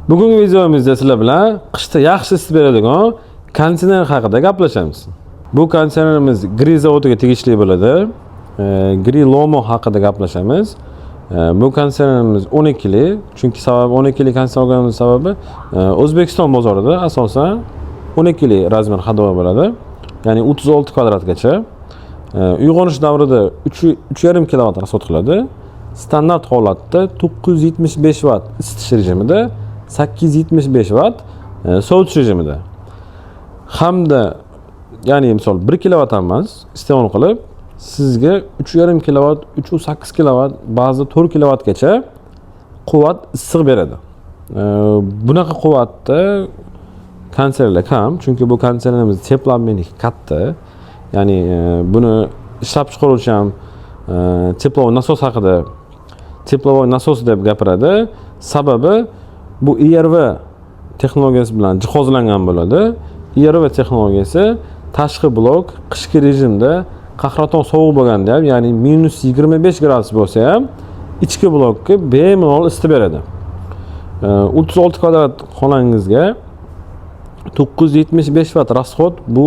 Bugungi videomizda sizlar bilan qishda yaxshi isitib beradigan konditsioner haqida gaplashamiz. Bu konditsionerimiz Gri zavodiga tegishli bo'ladi. Gri Lomo haqida gaplashamiz. Bu konditsionerimiz 12 li, chunki sababi 12 li konditsioner olganimiz sababi O'zbekiston bozorida asosan 12 li razmer hadava bo'ladi. Ya'ni 36 kvadratgacha. Uyg'onish davrida 3,5 kW rasxod qiladi. Standart holatda 975 Watt isitish rejimida, 875 Watt sovutish rejimida. Hamda ya'ni misol 1 kW emas, iste'mol qilib sizga 3,5 kW, 3,8 kW, ba'zi 4 kW gacha quvvat issiq beradi. Bunaqa quvvatda konditsionerlar kam, chunki bu konditsionerimiz teploobmennik katta. Ya'ni buni ishlab chiqaruvchi ham teplovoy nasos haqida teplovoy nasos deb gapiradi. Sababi bu IRV texnologiyasi bilan jihozlangan bo'ladi. IRV texnologiyasi tashqi blok qishki rejimda qahraton sovuq bo'lganda ham, ya'ni -25 gradus bo'lsa ham ichki blokka bemalol isitib beradi. 36 kvadrat xonangizga 975 Watt rasxod bu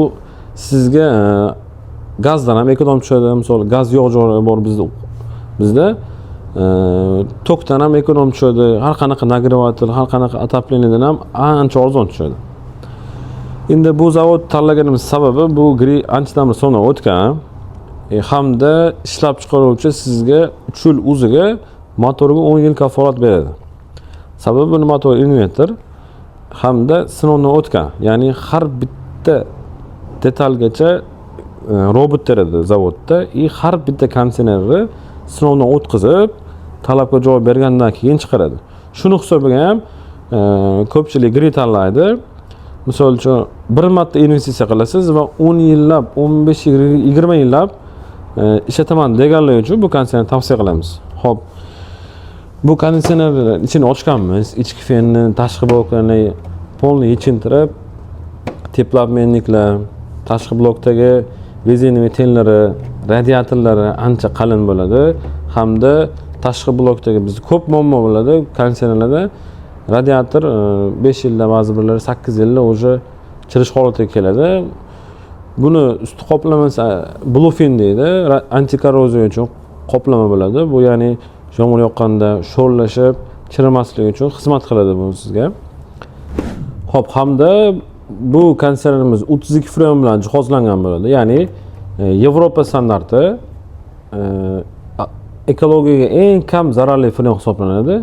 sizga gazdan ham ekonom tushadi. Misol gaz yo'q joylari bor bizda tokdan ham ekonom tushadi. Har qanaqa nagrevatel, har qanaqa отоплениyadan ham ancha arzon tushadi. Endi bu zavod tanlaganimiz sababi bu Gri antidamir sinovdan o'tgan hamda ishlab chiqaruvchi sizga 3 yil o'ziga motoriga 10 yil kafolat beradi. Sababi bu motor invertor hamda sinovdan o'tgan. Ya'ni har bitta detalgacha robot teradi zavodda. Har bitta konditsionerni sinovdan o'tkazib, talabga javob bergandan keyin chiqaradi. Shuni hisobiga ham ko'pchilik Gri tanlaydi. Misol uchun bir marta investitsiya qilasiz va 10 yillab, 15, 20 yillab ishlataman deganlar uchun bu konditsionerni tavsiya qilamiz. Xo'p, bu konditsionerning ichini ochganmiz. Ichki fenni, tashqi bloklarni polniy yechintirib, teploobmenniklar, tashqi blokdagi rezinoviy tenlari, radiatorlari ancha qalin bo'ladi hamda tashqi blokdagi bizda ko'p muammo bo'ladi konditsionerlarda. Radiator 5 yilda, ba'zi birlari 8 yilda o'sha chirish holatiga keladi. Buni usti qoplamasi Bluefin deydi, antikorroziya uchun qoplama bo'ladi. Bu ya'ni yomg'ir yoqqanda sho'rlashib, chirimasligi uchun xizmat qiladi bu sizga. Xo'p, hamda bu konditsionerimiz 32 freon bilan jihozlangan bo'ladi. Ya'ni Yevropa standarti ekologiyaga eng kam zararli freon hisoblanadi.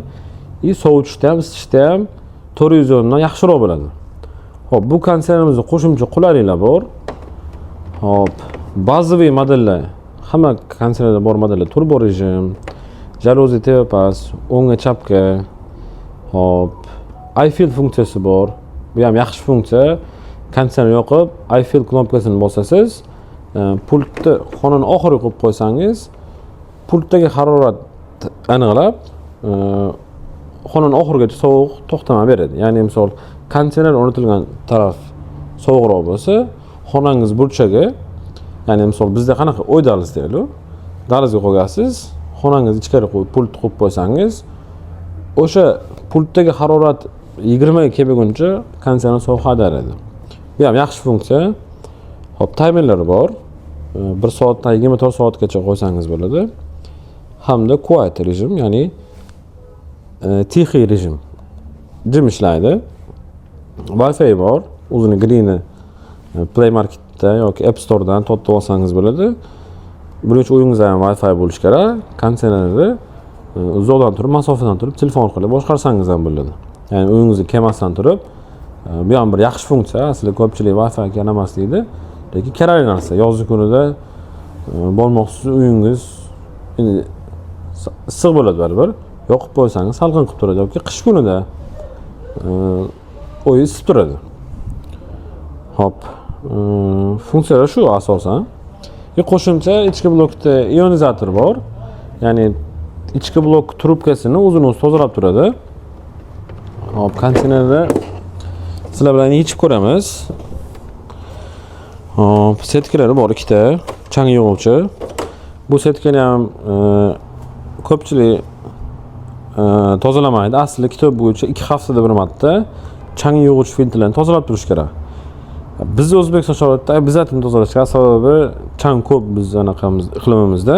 Sovutishda ham, isitishda ham 410 dan yaxshiroq bo'ladi. Xo'p, bu konditsionerimizda qo'shimcha qulayliklar bor. Xo'p, bazaviy modellar, hamma konditsionerda bor modellar turbo rejim, jaluzi tepapas, o'ngga chapga. Xo'p, iFill funksiyasi bor. Bu ham yaxshi funksiya. Konditsioner yoqib, iFill knopkasini bosasiz, pultni xonani oxiriga qo'yib qo'ysangiz, pultdagi harorat aniqlab, xonani oxirigacha sovuq to'xtamay beradi. Ya'ni misol konditsioner o'rnatilgan taraf sovuqroq bo'lsa, xonangiz burchagi, ya'ni misol bizda qanaqa o'y dahliz deydi, dahlizga qo'yasiz, xonangiz ichkari qo'yib pultni qo'yib qo'ysangiz, o'sha pultdagi harorat 20 ga kelmaguncha konditsioner sovuq haydaydi. Bu ham yaxshi funksiya. Xo'p, taymerlari bor. 1 soatdan 24 soatgacha qo'ysangiz bo'ladi. Hamda quiet rejim, ya'ni tixiy rejim. Jim ishlaydi. Wi-Fi bor. O'zini Gri'ni Play Marketda yoki App Store'dan topib olsangiz bo'ladi. Buning uchun uyingizda ham Wi-Fi bo'lishi kerak. Konditsionerni uzoqdan turib, masofadan turib, telefon orqali boshqarsangiz ham bo'ladi. Ya'ni uyingizni kemasdan turib, bu ham bir yaxshi funksiya. Aslida ko'pchilik Wi-Fi kerak deydi. Lekin kerakli narsa. Yozgi kunida bo'lmoqsiz uyingiz issiq bo'ladi baribir. Yoqib qo'ysangiz salqin qilib turadi yoki qish kunida uy isib turadi. Hop, funksiyalar shu asosan. Qo'shimcha ichki blokda ionizator bor. Ya'ni ichki blok trubkasini o'zini o'zi tozalab turadi. Hop, konditsionerni sizlar bilan yechib ko'ramiz. Hop, setkalari bor ikkita, chang yig'uvchi. Bu setkani ham ko'pchilik tozalamaydi. Asli kitob bo'yicha 2 haftada bir marta chang yog'uvchi filtrlarni tozalab turish kerak. Biz O'zbekiston sharoitida obязательно tozalash kerak, sababi chang ko'p biz anaqamiz iqlimimizda.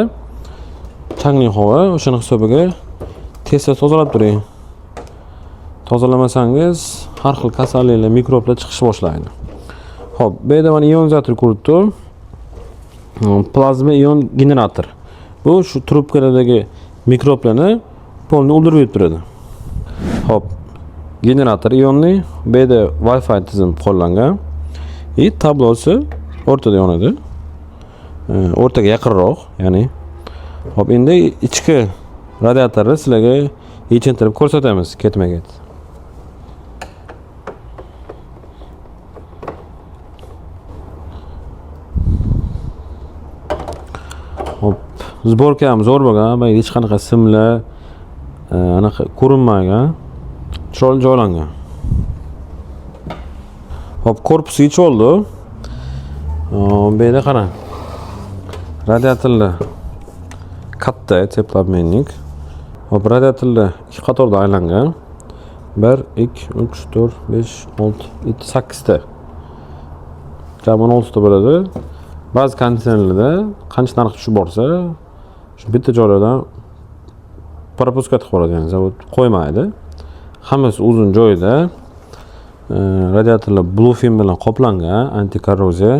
Changli havo, o'shaning hisobiga tez tozalab turing. Tozalamasangiz har xil kasalliklar, mikroblar chiqish boshlaydi. Xo'p, bu yerda mana ionizator ko'rib tur. Plazma ion generator. Bu shu trubkalardagi mikroblarni polni o'ldirib turadi. Xo'p, generator ionli, bu yerda Wi-Fi tizim qo'llangan. Tablosi o'rtada yonadi. O'rtaga yaqinroq, ya'ni. Xo'p, endi ichki radiatorni sizlarga yechintirib ko'rsatamiz, ketma-ket. Hop, zborka ham zo'r bo'lgan, va hech qanaqa simlar anaqa ko'rinmagan, chiroyli joylangan. Hop, korpusi ich oldi. Bu yerda qarang. Radiatorlar katta, teplammenlik. Hop, radiatorlar 2 qatorda aylangan. 1, 2, 3, 4, 5, 6, 7, 8 ta. Jami 16 ta bo'ladi. Ba'zi konditsionerlarda qancha narx tushib borsa, shu bitta joylardan propuska qilib qo'yadi, ya'ni zavod qo'ymaydi. Hammasi o'zini joyida. Radiatorlar bluefin bilan qoplangan, anti-korroziya.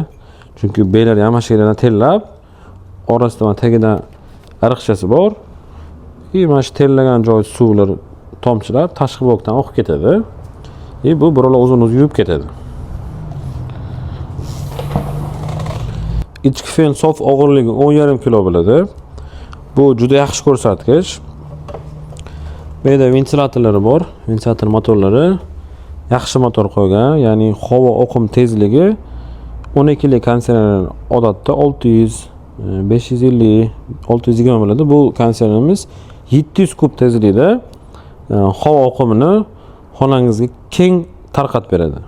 Chunki belari yamashiklardan terlab, orasida mana tagidan ariqchasi bor. Mana shu terlagan joy suvlar tomchilab tashqi blokdan oqib ketadi. Bu birolar o'zini yuvib ketadi. Ichki fen sof og'irligi 10,5 kg bo'ladi. Bu juda yaxshi ko'rsatkich. Bu yerda ventilyatorlari bor, ventilyator motorlari. Yaxshi motor qo'ygan, ya'ni havo oqim tezligi 12 lik konditsioner odatda 600, 550, 620 bo'ladi. Bu konditsionerimiz 700 kub tezlikda havo oqimini xonangizga keng tarqatib beradi.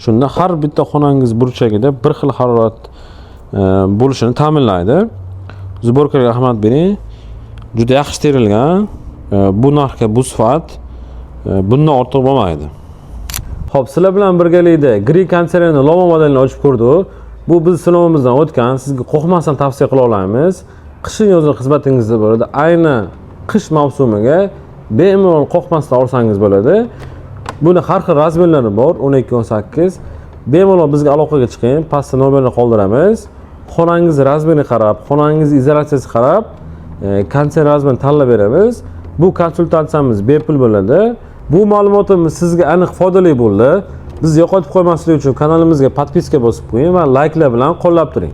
Shunda har bitta xonangiz burchagida bir xil harorat bo'lishini ta'minlaydi. Zborkaga rahmat bering. Juda yaxshi terilgan. Bu narxga bu sifat bundan ortiq bo'lmaydi. Xo'p, sizlar bilan birgalikda Gri konditsionerni Loma modelini ochib ko'rdik. Bu biz sinovimizdan o'tgan, sizga qo'rqmasdan tavsiya qila olamiz. Qishin yozgi xizmatingizda bo'ladi. Ayni qish mavsumiga bemalol qo'rqmasdan olsangiz bo'ladi. Buni har xil razmerlari bor, 12-18. Bemalol bizga aloqaga chiqing, pastda nomerni qoldiramiz. Xonangiz razmeriga qarab, xonangiz izolyatsiyasiga qarab, konditsioner razmerini tanlab beramiz. Bu konsultatsiyamiz bepul bo'ladi. Bu ma'lumotimiz sizga aniq foydali bo'ldi. Bizni yo'qotib qo'ymaslik uchun kanalimizga podpiska bosib qo'ying va layklar bilan qo'llab turing.